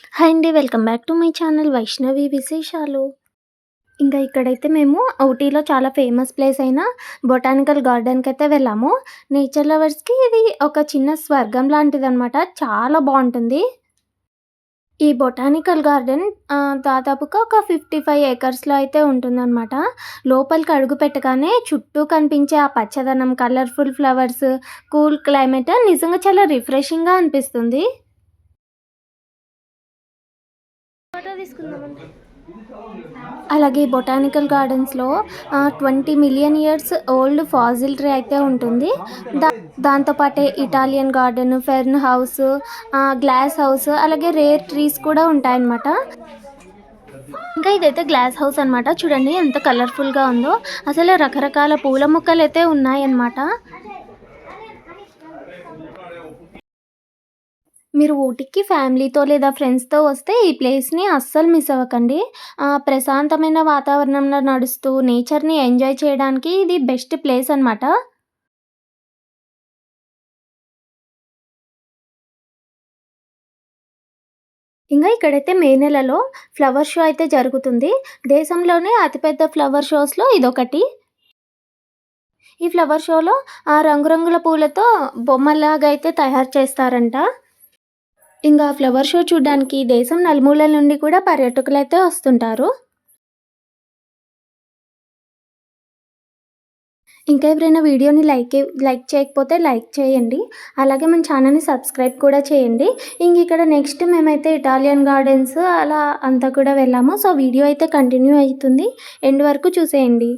Hi అండి. Welcome back to my channel Vaishnavi విశేషాలు. ఇంకా ఇక్కడైతే మేము ఊటీలో చాలా ఫేమస్ ప్లేస్ అయిన బొటానికల్ గార్డెన్‌కైతే వెళ్ళాము. నేచర్ లవర్స్‌కి ఇది ఒక చిన్న స్వర్గం లాంటిదనమాట. చాలా బావుంటుంది. ఈ బొటానికల్ గార్డెన్ దాదాపుగా ఒక 55 ఏకర్స్‌లో అయితే ఉంటుందనమాట. లోపలికి అడుగు పెట్టగానే చుట్టూ కనిపించే ఆ పచ్చదనం, కలర్‌ఫుల్ ఫ్లవర్స్, కూల్ క్లైమేట్ నిజంగా చాలా రిఫ్రెషింగ్‌గా అనిపిస్తుంది. ఫోటో తీసుకుందామండి. అలాగే బొటానికల్ గార్డెన్స్‌లో 20 million years old fossil tree అయితే ఉంటుంది. దా దాంతో పాటే Italian garden, fern house, glass house అలాగే రేర్ ట్రీస్ కూడా ఉంటాయన్నమాట. ఇంకా ఇదైతే గ్లాస్ హౌస్ అనమాట. చూడండి ఎంత కలర్‌ఫుల్‌గా ఉందో. అసలు రకరకాల పూల మొక్కలైతే ఉన్నాయన్నమాట. మీరు ఊటీకి ఫ్యామిలీతో లేదా ఫ్రెండ్స్‌తో వస్తే ఈ ప్లేస్‌ని అస్సలు మిస్ అవ్వకండి. ప్రశాంతమైన వాతావరణంలో నడుస్తూ నేచర్‌ని ఎంజాయ్ చేయడానికి ఇది బెస్ట్ ప్లేస్ అనమాట. ఇంగా ఇక్కడైతే మే నెలలో ఫ్లవర్ షో అయితే జరుగుతుంది. దేశంలోనే అతిపెద్ద ఫ్లవర్ షోస్‌లో ఇదొకటి. ఈ ఫ్లవర్ షోలో రంగురంగుల పూలతో బొమ్మల్లాగా అయితే తయారు చేస్తారంట. ఇంగా ఫ్లవర్ షో చూడ్డానికి దేశం నలుమూలల నుండి కూడా పర్యాటకులైతే వస్తుంటారు. ఇంకా ఎవరైనా వీడియోని లైక్ చేయకపోతే లైక్ చేయండి. అలాగే మన ఛానల్‌ని సబ్స్క్రైబ్ కూడా చేయండి. ఇక్కడ నెక్స్ట్ మేమైతే ఇటాలియన్ గార్డెన్స్ అలా అంతా కూడా వెళ్ళాము. సో, వీడియో అయితే కంటిన్యూ అయితుంది. ఎండ్ వరకు చూసేయండి.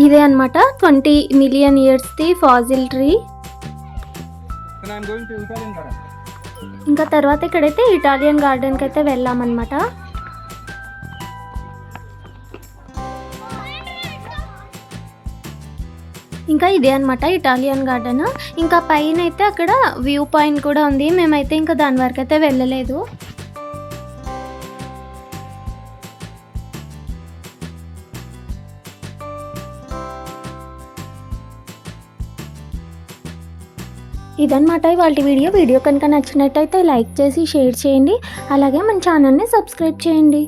ఇదే అనమాట 20 మిలియన్ ఇయర్స్‌ది fossil tree. And I'm going to Italian garden. ఇంకా తర్వాత ఇక్కడైతే ఇటాలియన్ గార్డెన్‌కైతే వెళ్ళామనమాట. ఇంకా ఇదే అనమాట ఇటాలియన్ గార్డెన్. ఇంకా పైనైతే అక్కడ వ్యూ పాయింట్ కూడా ఉంది. మేమైతే ఇంకా దాని వరకైతే వెళ్ళలేదు. ఇదనమాట ఇవాల్టి వీడియో. వీడియో కనుక నచ్చినట్టయితే లైక్ చేసి షేర్ చేయండి. అలాగే మన ఛానల్ని సబ్స్క్రైబ్ చేయండి.